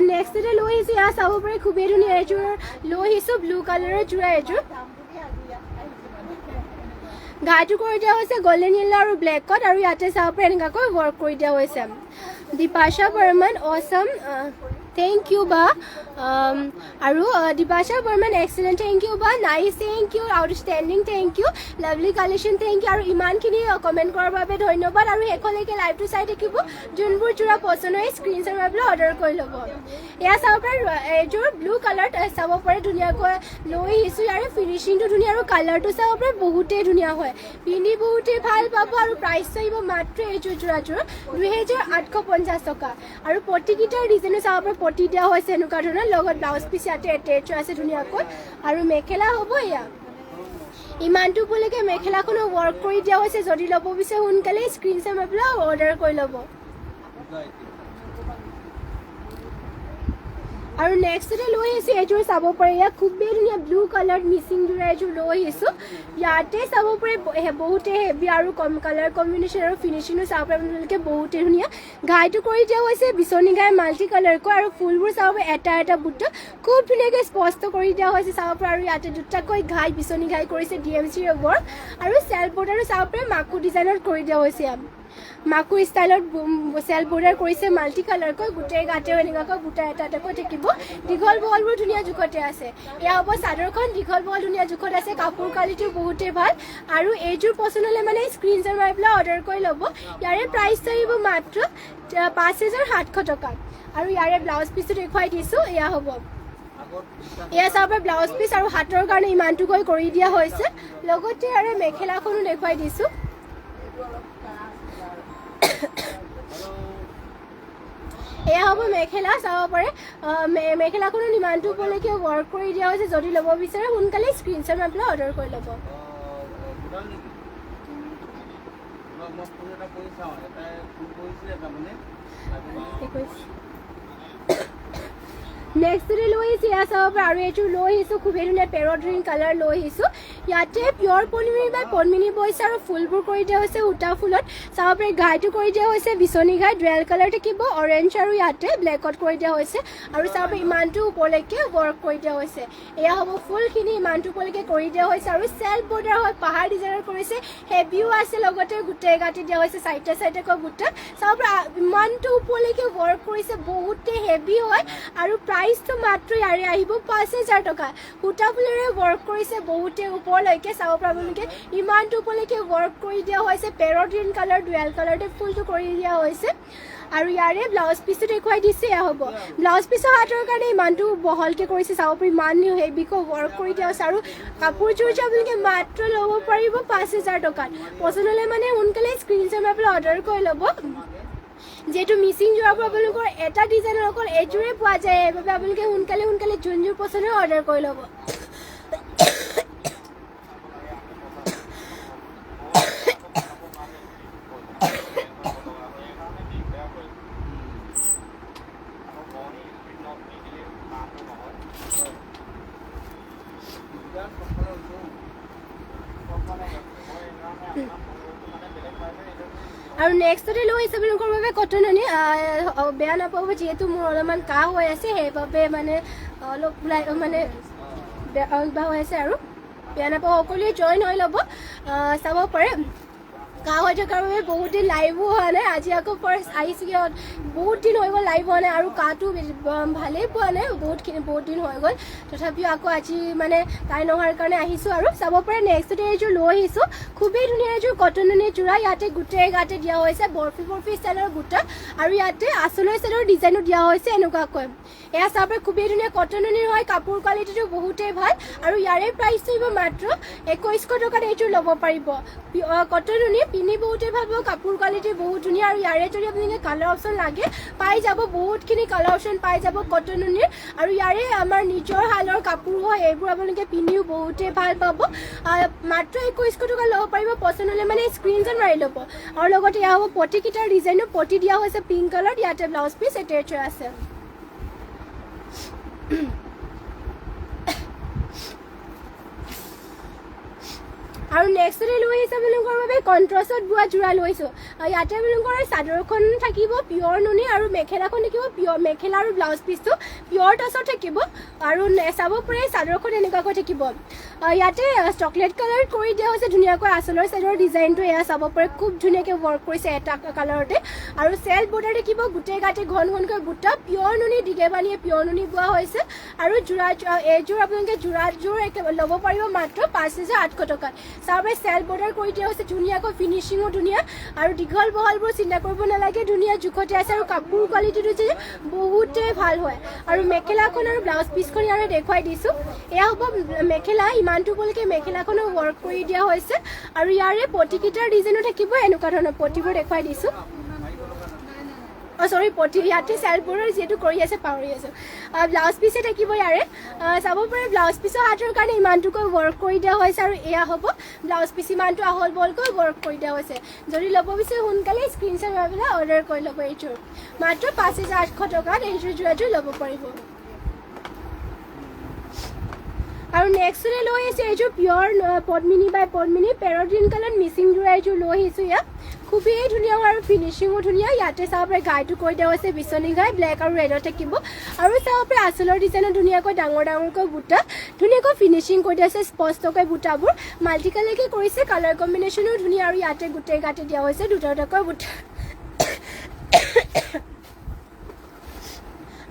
নেক্সট এটা লৈ আহিছোঁ, এয়া চাব পাৰে খুবেই ধুনীয়া এযোৰ লৈ আহিছোঁ, ব্লু কালাৰৰ যোৰা এযোৰ। ঘাইটো কৰি দিয়া হৈছে গল্ডেন য়েল্লো আৰু ব্লেকত, আৰু ইয়াতে চাব পাৰে এনেকুৱাকৈ ৱৰ্ক কৰি দিয়া হৈছে। দীপাশা বৰ্মন অসম, থেংক ইউ বা। আৰু Dipasha Barman excellent, thank you বা। Nice, thank you. Outstanding, thank you. Lovely collection, thank you. আৰু ইমানখিনি কমেণ্ট কৰাৰ বাবে ধন্যবাদ। আৰু শেষলৈকে লাইভটো চাই থাকিব, যোনবোৰ যোৰা পচন্দ হয় স্ক্ৰীনশ্বট মাৰি পেলাই অৰ্ডাৰ কৰি ল'ব। এয়া চাব পাৰে এইযোৰ ব্লু কালাৰত চাব পাৰে ধুনীয়াকৈ লৈ আহিছোঁ। ইয়াৰে ফিনিচিংটো ধুনীয়া আৰু কালাৰটো চাব পাৰে বহুতেই ধুনীয়া হয়, পিন্ধি বহুতেই ভাল পাব। আৰু প্ৰাইচটো আহিব মাত্ৰ এইযোৰ যোৰাযোৰ 2850 টকা। আৰু প্ৰতিকেইটাৰ ডিজাইনো চাব পাৰে, পতি দিয়া হৈছে এনেকুৱা ধৰণৰ, লগত ব্লাউজ পিচ ইয়াতে এটেচ আছে ধুনীয়াকৈ। আৰু মেখেলা হ'ব এয়া ইমানটো উপলৈকে মেখেলাখনো ৱৰ্ক কৰি দিয়া হৈছে। যদি ল'ব বিচাৰে সোনকালে স্ক্ৰীনশ্বট মাৰি পেলাই অৰ্ডাৰ কৰি ল'ব। আৰু নেক্সটতে লৈ আহিছোঁ এইযোৰ চাব পাৰে, ইয়াত খুবেই ধুনীয়া ব্লু কালাৰ মিচিং যোৰা এযোৰ লৈ আহিছোঁ। ইয়াতে চাব পাৰে বহুতেই হেভি আৰু কম কালাৰ কম্বিনেশ্যন আৰু ফিনিচিঙো চাব পাৰে আপোনালোকে বহুতেই ধুনীয়া। ঘাইটো কৰি দিয়া হৈছে বিচনী ঘাই মাল্টি কালাৰকৈ, আৰু ফুলবোৰ চাব পাৰে এটা এটা বুটত খুব ধুনীয়াকৈ স্পষ্ট কৰি দিয়া হৈছে চাব পাৰে। আৰু ইয়াতে দুটাকৈ ঘাই বিচনী ঘাই কৰিছে DMCৰ ৱৰ্ক, আৰু চেল্ফ বৰ্ডাৰো চাব পাৰে মাকু ডিজাইনত কৰি দিয়া হৈছে। মাকু ষ্টাইলত চেল্ফ বৰ্ডাৰ কৰিছে মাল্টি কালাৰকৈ, গোটেই গাতেও এনেকুৱাকৈ বুটা এটা এটাকৈ থাকিব। দীঘল বহলবোৰ ধুনীয়া জোখতে আছে। এয়া হ'ব চাদৰখন, দীঘল বহল ধুনীয়া জোখত আছে, কাপোৰ কোৱালিটিও বহুতেই ভাল। আৰু এইযোৰ পচন্দ হ'লে মানে স্ক্ৰীনশ্বট মাৰি পেলাই অৰ্ডাৰ কৰি ল'ব। ইয়াৰে প্ৰাইচটো আহিব মাত্ৰ 5700 টকা। আৰু ইয়াৰে ব্লাউজ পিচটো দেখুৱাই দিছোঁ, এয়া হ'ব। এয়া চাব পাৰে ব্লাউজ পিচ আৰু হাতৰ কাৰণে ইমানটোকৈ কৰি দিয়া হৈছে। লগতে ইয়াৰে মেখেলাখনো দেখুৱাই দিছোঁ। এয়া হ'ব মেখেলা, চাব পাৰে মেখেলাখনো ইমানটো উপলৈকে ৱৰ্ক কৰি দিয়া হৈছে। যদি ল'ব বিচাৰে সোনকালে স্ক্ৰীনশ্বট মাৰি পেলাই অৰ্ডাৰ কৰি ল'ব। নেক্সটতে লৈ আহিছোঁ, এয়া চাব পাৰে আৰু এইযোৰ লৈ আহিছোঁ খুবেই ধুনীয়া পেৰট গ্ৰীণ কালাৰ লৈ আহিছোঁ। ইয়াতে পিয়ৰ পদ্মিনী বা পদ্মিনী বৈছে, আৰু ফুলবোৰ কৰি দিয়া হৈছে সূতা ফুলত। চাব পাৰে ঘাইটো কৰি দিয়া হৈছে বিচনী ঘাই, ডুৱেল কালাৰ থাকিব অৰেঞ্জ আৰু ইয়াতে ব্লেকত কৰি দিয়া হৈছে। আৰু চাব পাৰে ইমানটো ওপৰলৈকে ৱৰ্ক কৰি দিয়া হৈছে। এয়া হ'ব ফুলখিনি ইমানটো ওপৰলৈকে কৰি দিয়া হৈছে, আৰু চেল্ফ বৰ্ডাৰ হয় পাহাৰ ডিজাইনৰ কৰিছে, হেভিও আছে, লগতে গোটেই গাঁঠি দিয়া হৈছে চাইডে চাইডেকৈ বুটা। চাব পাৰে ইমানটো ওপৰলৈকে ৱৰ্ক কৰিছে, বহুতেই হেভি হয়। আৰু প্ৰাইচটো মাত্ৰ ইয়াৰে আহিব 5000 টকা। সূতা ফুলেৰে ৱৰ্ক কৰিছে বহুতেই ওপৰলৈকে, চাব পাৰে আপোনালোকে ইমানটো ওপৰলৈকে ৱৰ্ক কৰি দিয়া হৈছে। পেৰট গ্ৰীণ কালাৰ ডুৱেল কালাৰতে ফুলটো কৰি দিয়া হৈছে। আৰু ইয়াৰে ব্লাউজ পিচটো দেখুৱাই দিছে, এয়া হ'ব ব্লাউজ পিচৰ হাতৰ কাৰণে ইমানটো বহলকৈ কৰিছে। চাব পাৰে ইমান হেভিকৈ ৱৰ্ক কৰি দিয়া হৈছে। আৰু কাপোৰযোৰ যে আপোনালোকে মাত্ৰ ল'ব পাৰিব 5000 টকাত। পচন্দ হ'লে মানে সোনকালে স্ক্ৰীনশ্বট মাৰি পেলাই অৰ্ডাৰ কৰি ল'ব। যিহেতু মিচিং যোৰাবোৰ আপোনালোকৰ এটা ডিজাইনৰ অকল এইযোৰে পোৱা যায়, সেইবাবে আপোনালোকে সোনকালে যোনযোৰ পচন্দ হয় অৰ্ডাৰ কৰি ল'ব। আৰু নেক্সটতে লৈ আহিছে আপোনালোকৰ বাবে কটন আনি, বেয়া নাপাব যিহেতু মোৰ অলপমান কাহ হৈ আছে, সেইবাবে মানে অলপ মানে বেয়া হৈ আছে, আৰু বেয়া নাপাব সকলোৱে জইন হৈ ল'ব। চাব পাৰে কাহ হৈ থকাৰ বাবে বহুত দিন লাইভো হোৱা নাই, আজি আকৌ ফাৰ্ষ্ট আহিছোগৈ, বহুত দিন হৈ গ'ল লাইভ হোৱা নাই। আৰু কাহটো ভালেই পোৱা নাই, বহুত দিন হৈ গ'ল, তথাপিও আকৌ আজি মানে তাই নোহোৱাৰ কাৰণে আহিছোঁ। আৰু চাব পাৰে নেক্সটতে এইযোৰ লৈ আহিছোঁ, খুবেই ধুনীয়া এযোৰ কটননি যোৰা। ইয়াতে গোটেই গাতে দিয়া হৈছে বৰফি ষ্টাইলৰ বুটা, আৰু ইয়াতে আঁচলৰ ষ্টাইলৰ ডিজাইনো দিয়া হৈছে এনেকুৱাকৈ। এয়া চাব পাৰে খুবেই ধুনীয়া কটননিৰ হয়, কাপোৰ কোৱালিটিটো বহুতেই ভাল। আৰু ইয়াৰে প্ৰাইচটো আহিব মাত্ৰ 2100 টকাত এইযোৰ ল'ব পাৰিব। কটননি পিন্ধি বহুতেই ভাল পাব, কাপোৰ কোৱালিটি বহুত ধুনীয়া। আৰু ইয়াৰে যদি আপোনালোকে কালাৰ অপশ্যন লাগে পাই যাব, বহুতখিনি কালাৰ অপশ্যন পাই যাব কটননিৰ। আৰু ইয়াৰে আমাৰ নিজৰ হালৰ কাপোৰ হয়, এইবোৰ আপোনালোকে পিন্ধিও বহুতেই ভাল পাব। মাত্ৰ 2100 টকা ল'ব পাৰিব। পচন্দ হ'লে মানে স্ক্ৰীনশ্বট মাৰি ল'ব। আৰু লগতে এয়া হ'ব পতিকেইটাৰ ডিজাইনো, পতি দিয়া হৈছে পিংক কালাৰ, ইয়াতে ব্লাউজ পিচ এটেচ আছে। আৰু নেক্সটতে লৈ আহিছে আপোনালোকৰ বাবে কণ্ট্ৰাষ্টত বোৱা যোৰা লৈছোঁ। ইয়াতে আপোনালোকৰ চাদৰখন থাকিব পিয়ৰ নুনি আৰু মেখেলাখন থাকিব পিয়ৰ মেখেলা আৰু ব্লাউজ পিচটো পিয়ৰ টাচত থাকিব আৰু চাব পাৰে চাদৰখন এনেকুৱাকৈ থাকিব। ইয়াতে চকলেট কালাৰ কৰি দিয়া হৈছে ধুনীয়াকৈ আঁচলৰ চাইডৰ ডিজাইনটো এয়া চাব পাৰে খুব ধুনীয়াকৈ ৱৰ্ক কৰিছে এটা কালাৰতে আৰু চেল্ফ বৰ্ডাৰ থাকিব গোটেই গাতে ঘন ঘনকৈ বুটা পিয়ৰ নুনি দিগে বানিয়ে পিয়ৰ নুনি বোৱা হৈছে আৰু এইযোৰ আপোনালোকে যোৰাযোৰ ল'ব পাৰিব মাত্ৰ 5,800 টকাত। চাব পাৰে চেল্ফ বৰ্ডাৰ কৰি দিয়া হৈছে ধুনীয়াকৈ ফিনিচিঙো ধুনীয়া আৰু দীঘল বহলবোৰ চিন্তা কৰিব নালাগে ধুনীয়া জোখতে আছে আৰু কাপোৰ কোৱালিটিটো যে বহুতেই ভাল হয়। আৰু মেখেলাখন আৰু ব্লাউজ পিচখন ইয়াৰে দেখুৱাই দিছোঁ। এয়া হ'ব মেখেলা ইমানটো বলকে মেখেলাখনো ৱৰ্ক কৰি দিয়া হৈছে আৰু ইয়াৰে পটিকেইটাৰ ডিজাইনো থাকিব এনেকুৱা ধৰণৰ পটিবোৰ দেখুৱাই দিছোঁ। চৰি পটি ইয়াতে চেল্ফবোৰৰ যিহেতু কৰি আছে পাহৰি আছোঁ। ব্লাউজ পিচে থাকিব ইয়াৰে চাব পাৰে ব্লাউজ পিচৰ হাতৰ কাৰণে ইমানটোকৈ ৱৰ্ক কৰি দিয়া হৈছে আৰু এয়া হ'ব ব্লাউজ পিচ ইমানটো আহল বহলকৈ ৱৰ্ক কৰি দিয়া হৈছে। যদি ল'ব বিচাৰে সোনকালে স্ক্ৰীনশ্বট মাৰি পেলাই অৰ্ডাৰ কৰি ল'ব। এইযোৰ মাত্ৰ 5,800 টকাত এইযোৰ যোৰাযোৰ ল'ব পাৰিব। আৰু নেক্সটতে লৈ আহিছোঁ এইযোৰ পিয়ৰ পদ্মিনী বাই পদ্মিনী পেৰট গ্ৰীণ কালাৰ মিচিং যোৰা এইযোৰ লৈ আহিছোঁ। ইয়াত খুবেই ধুনীয়া আৰু ফিনিচিঙো ধুনীয়া। ইয়াতে চাব পাৰে গাইটো কৰি দিয়া হৈছে বিচনী গাই ব্লেক আৰু ৰেডত থাকিব আৰু চাব পাৰে আঁচলৰ ডিজাইনত ধুনীয়াকৈ ডাঙৰ ডাঙৰকৈ বুটা ধুনীয়াকৈ ফিনিচিং কৰি দিয়া হৈছে স্পষ্টকৈ বুটাবোৰ মাল্টি কালাৰকৈ কৰিছে কালাৰ কম্বিনেশ্যনো ধুনীয়া আৰু ইয়াতে গোটেই গাতে দিয়া হৈছে দুটা দুটাকৈ বুটা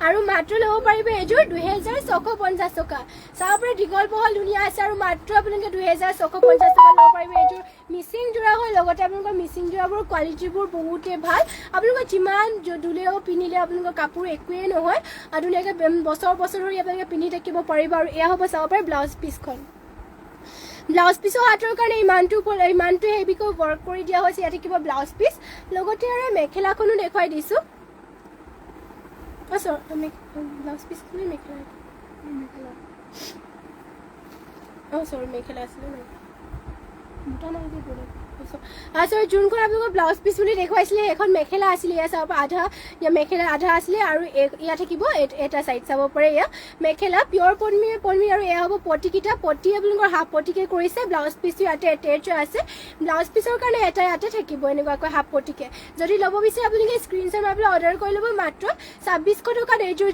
আৰু মাত্ৰ ল'ব পাৰিব এইযোৰ 2,650 টকা। চাব পাৰে দীঘল বহল ধুনীয়া আছে আৰু মাত্ৰ আপোনালোকে 2,650 টকা ল'ব পাৰিব। এইযোৰ মিচিং যোৰা হয় লগতে আপোনালোকৰ মিচিং যোৰাবোৰৰ কোৱালিটিবোৰ বহুতেই ভাল। আপোনালোকৰ যিমান ধুলেও পিন্ধিলে আপোনালোকৰ কাপোৰ একোৱেই নহয় আৰু ধুনীয়াকৈ বছৰ বছৰ ধৰি আপোনালোকে পিন্ধি থাকিব পাৰিব। আৰু এয়া হ'ব চাব পাৰে ব্লাউজ পিচখন। ব্লাউজ পিচৰ হাতৰ কাৰণে ইমানটো হেভিকৈ ৱৰ্ক কৰি দিয়া হৈছে। ইয়াতে কিবা ব্লাউজ পিচ লগতে আৰু মেখেলাখনো দেখুৱাই দিছোঁ। ব্লাউজ পিচ মেখেলা মেখেলা আছিলে যোনখন আপোনালোকৰ ব্লাউজ পিচ বুলি দেখুৱাইছিলে সেইখন মেখেলা আছিলে। ইয়াত চাব পাৰে আধা মেখেলা আধা আছিলে আৰু ইয়াত থাকিব এটা চাইড চাব পাৰে এয়া মেখেলা পিয়ৰ পদ্মিনী আৰু এয়া হ'ব পটিকেইটা পটি আপোনালোকৰ হাফ পটিকে কৰিছে। ব্লাউজ পিচটো ইয়াতে এটেচ আছে ব্লাউজ পিচৰ কাৰণে এটা ইয়াতে থাকিব এনেকুৱাকৈ হাফ পটিকে। যদি ল'ব বিচাৰে আপোনালোকে স্ক্ৰীনশ্বট মাৰি পেলাই অৰ্ডাৰ কৰি ল'ব। মাত্ৰ 2,600 টকাত এইযোৰ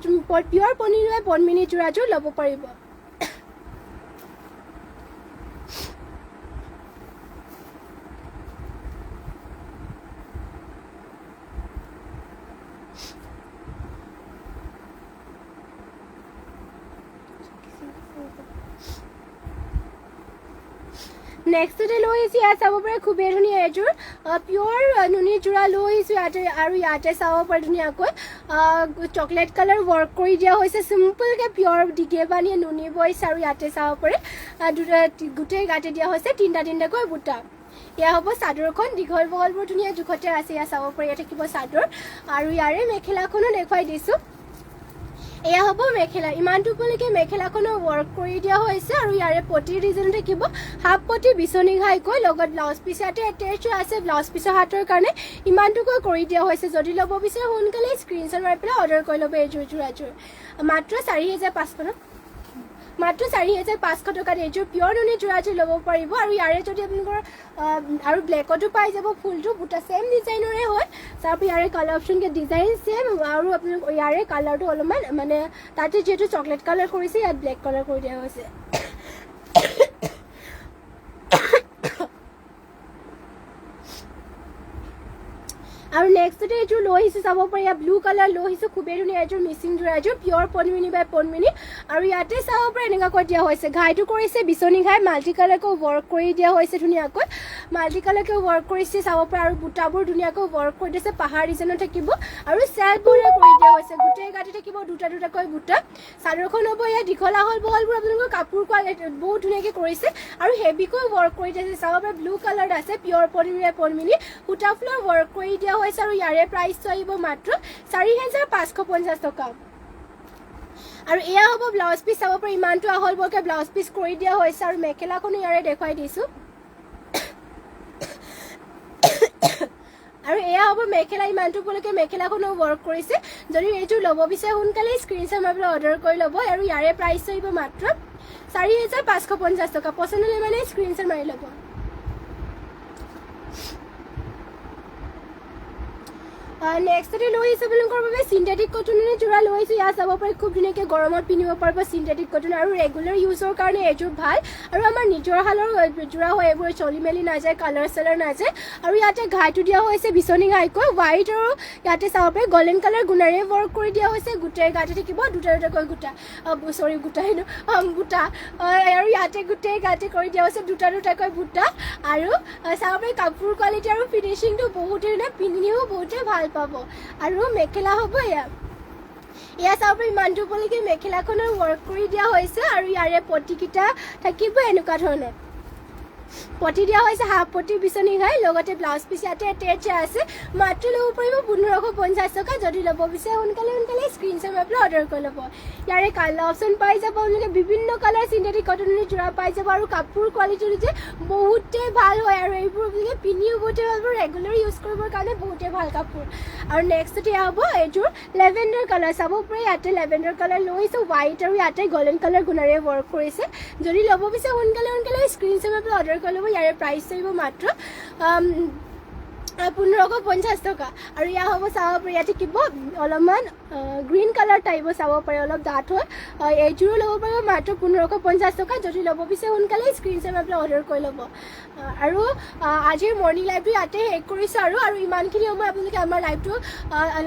পিয়ৰ পদ্মিনী যোৰাযোৰ ল'ব পাৰিব। নেক্সটতে লৈ আহিছোঁ ইয়াত চাব পাৰে খুবেই ধুনীয়া এযোৰ পিয়ৰ নুনি যোৰা লৈ আহিছোঁ ইয়াতে আৰু ইয়াতে চাব পাৰে ধুনীয়াকৈ চকলেট কালাৰ ৱৰ্ক কৰি দিয়া হৈছে চিম্পলকৈ পিয়ৰ দিগে বানিয়ে নুনি বৈছে আৰু ইয়াতে চাব পাৰে গোটেই গাতে দিয়া হৈছে তিনিটাকৈ বুটা। এয়া হ'ব চাদৰখন দীঘল বহলবোৰ ধুনীয়া জোখতে আছে। ইয়াত চাব পাৰে ইয়াত থাকিব চাদৰ আৰু ইয়াৰে মেখেলাখনো দেখুৱাই দিছোঁ। এয়া হ'ব মেখেলা ইমানটো উপলক্ষে মেখেলাখনো ৱৰ্ক কৰি দিয়া হৈছে আৰু ইয়াৰে পটিৰ ডিজাইন থাকিব হাফ পটি বিচনী ঘাইকৈ লগত ব্লাউজ পিচ ইয়াতে এটেচ আছে। ব্লাউজ পিচৰ হাতৰ কাৰণে ইমানটোকৈ কৰি দিয়া হৈছে। যদি ল'ব বিচাৰে সোনকালে স্ক্ৰীনশ্বট মাৰি পেলাই অৰ্ডাৰ কৰি ল'ব। এইযোৰ যোৰাযোৰ মাত্ৰ 4,500 মাত্ৰ 4,500 টকাত এইযোৰ পিয়ৰ নুনি যোৰাযোৰ ল'ব পাৰিব। আৰু ইয়াৰে যদি আপোনালোকৰ আৰু ব্লেকতো পাই যাব ফুলটো বুটা ছেম ডিজাইনৰে হয়। তাৰ ইয়াৰে কালাৰ অপশ্যনকৈ ডিজাইন ছেম আৰু আপোনালোকৰ ইয়াৰে কালাৰটো অলপমান মানে তাতে যিহেতু চকলেট কালাৰ কৰিছে ইয়াত ব্লেক কালাৰ কৰি দিয়া হৈছে। আৰু নেক্সটতে এইযোৰ লৈ আহিছোঁ চাব পাৰি ইয়াত ব্লু কালাৰ লৈ আহিছোঁ খুবেই ধুনীয়া এইযোৰ মিচিং যোৰা এযোৰ পিয়ৰ পদ্মিনী বাই পদ্মিনী আৰু ইয়াতে চাব পাৰে এনেকুৱাকৈ দিয়া হৈছে ঘাইটো কৰিছে বিচনী ঘাই মাল্টি কালাৰকৈ ৱৰ্ক কৰি দিয়া হৈছে ধুনীয়াকৈ মাল্টি কালাৰকৈ ৱৰ্ক কৰিছে চাব পাৰে আৰু বুটাবোৰ ধুনীয়াকৈ ৱৰ্ক কৰি দিছে পাহাৰ ডিজাইনত থাকিব আৰু চেল্ফ বৰ্ডাৰ কৰি দিয়া হৈছে গোটেই গাতে থাকিব দুটা দুটাকৈ বুটা। চাদৰখন হ'ব ইয়াত দীঘল আহল বহলবোৰ আপোনালোকৰ কাপোৰ বহুত ধুনীয়াকৈ কৰিছে আৰু হেভিকৈ ৱৰ্ক কৰি দিছে। চাব পাৰে ব্লু কালাৰ আছে পিয়ৰ পদ্মিনী বাই পদ্মিনী সূতা ফুলৰ ৱৰ্ক কৰি দিয়া হৈছে আৰু ইয়াৰে প্ৰাইচটো আহিব মাত্ৰ 4,550 টকা। আৰু এয়া হ'ব ব্লাউজ পিচ চাব পাৰে ইমানটো আহল বহলকৈ ব্লাউজ পিচ কৰি দিয়া হৈছে আৰু মেখেলাখনো ইয়াৰে দেখুৱাই দিছোঁ। আৰু এয়া হ'ব মেখেলা ইমানটো উপলক্ষে মেখেলাখনো ৱৰ্ক কৰিছে। যদি এইযোৰ ল'ব বিচাৰে সোনকালে স্ক্ৰীনশ্বট মাৰি পেলাই অৰ্ডাৰ কৰি ল'ব আৰু ইয়াৰে প্ৰাইচটো আহিব মাত্ৰ 4,550 টকা। পচন্দ হ'লে মানে স্ক্ৰীনশ্বট মাৰি ল'ব। নেক্সটতে লৈ আহিছোঁ আপোনালোকৰ বাবে চিন্থেটিক কটনেৰে যোৰা লৈ আহিছোঁ। ইয়াত চাব পাৰি খুব ধুনীয়াকৈ গৰমত পিন্ধিব পাৰিব চিন্থেটিক কটন আৰু ৰেগুলাৰ ইউজৰ কাৰণে এযোৰ ভাল আৰু আমাৰ নিজৰ হালৰ যোৰা হয়, এইবোৰ চলি মেলি নাযায়, কালাৰ চালাৰ নাযায়। আৰু ইয়াতে ঘাইটো দিয়া হৈছে বিচনী ঘাইকৈ হোৱাইট আৰু ইয়াতে চাব পাৰি গল্ডেন কালাৰ গুণাৰে ৱৰ্ক কৰি দিয়া হৈছে। গোটেই গাতে থাকিব দুটা দুটাকৈ গোটা বুটা আৰু ইয়াতে গোটেই গাতে কৰি দিয়া হৈছে দুটা দুটাকৈ বুটা। আৰু চাব পাৰি কাপোৰ কোৱালিটি আৰু ফিনিচিংটো বহুতেই পিন্ধিও বহুতে ভাল পাব। আৰু মেখেলা হ'ব এয়া চাব পাৰি ইমানটো উপলৈকে মেখেলাখনৰ ৱৰ্ক কৰি দিয়া হৈছে আৰু ইয়াৰে পটিকেইটা থাকিব এনেকুৱা ধৰণৰ পটি দিয়া হৈছে, হাফ পটি বিচনী ঘাই, লগতে ব্লাউজ পিচ ইয়াতে এটেচ আছে। মাত্ৰ ল'ব পাৰিব 1550 টকা। যদি ল'ব বিচাৰে সোনকালে স্ক্ৰীনশ্বট মাৰি পেলাই অৰ্ডাৰ কৰি ল'ব। ইয়াৰে কালাৰ অপশ্যন পাই যাব আপোনালোকে, বিভিন্ন কালাৰ চিন্থেটিক কটনেৰে যোৰা পাই যাব আৰু কাপোৰ কোৱালিটিটো যে বহুতেই ভাল হয় আৰু এইবোৰ আপোনালোকে পিন্ধিও বহুতেই ভাল পাব, ৰেগুলাৰ ইউজ কৰিবৰ কাৰণে বহুতেই ভাল কাপোৰ। আৰু নেক্সটতে এয়া হ'ব এইযোৰ লেভেণ্ডাৰ কালাৰ। চাব পাৰি ইয়াতে লেভেণ্ডাৰ কালাৰ লৈছোঁ, হোৱাইট আৰু ইয়াতে গল্ডেন কালাৰ গুণাৰে ৱৰ্ক কৰিছে। যদি ল'ব বিচাৰে সোনকালে স্ক্ৰীনশ্বট মাৰি পেলাই অৰ্ডাৰ কৰি ল'ব। ইয়াৰে প্ৰাইচ থাকিব মাত্ৰ 1550 টকা। আৰু ইয়াৰ হ'ব চাব পাৰি ইয়াতে থাকিব অলপমান গ্ৰীণ কালাৰ টাইপৰ চাব পাৰি, অলপ ডাঠ হয়। এইযোৰো ল'ব পাৰিব মাত্ৰ 1550 টকা। যদি ল'ব বিচাৰে সোনকালে স্ক্ৰীনশ্বট মাৰি পেলাই অৰ্ডাৰ কৰি ল'ব। আৰু আজিৰ মৰ্ণিং লাইভটো ইয়াতে শেষ কৰিছোঁ আৰু ইমানখিনি সময় আপোনালোকে আমাৰ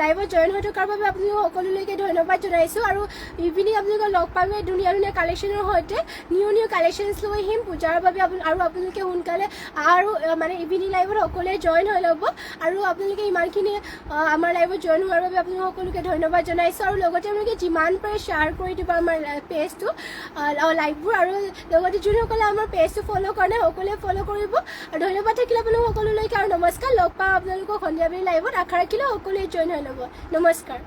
লাইভত জইন হৈ থকাৰ বাবে আপোনালোক সকলোলৈকে ধন্যবাদ জনাইছোঁ। আৰু ইভিনিং আপোনালোকক লগ পাম ধুনীয়া ধুনীয়া কালেকশ্যনৰ সৈতে, নিউ কালেকশ্যনছ লৈ আহিম পূজাৰ বাবে। আৰু আপোনালোকে সোনকালে আৰু মানে ইভিনিং লাইভত সকলোৱে জইন হৈ ল'ব। আৰু আপোনালোকে ইমানখিনি আমাৰ লাইভত জইন হোৱাৰ বাবে আপোনালোক সকলোকে ধন্যবাদ জনাইছোঁ। আৰু লগতে আপোনালোকে যিমান পাৰে শ্বেয়াৰ কৰি দিব আমাৰ পেজটো লাইভবোৰ, আৰু লগতে যোনসকলে আমাৰ পেজটো ফ'ল' কৰা নাই সকলোৱে ফ'ল' কৰিব। আৰু ধন্যবাদ থাকিলে আপোনালোক সকলোলৈকে আৰু নমস্কাৰ। লগ পাম আপোনালোকক সন্ধিয়াবেলি লাইভত। আশা ৰাখিলে সকলোৱে জইন হৈ ল'ব। নমস্কাৰ।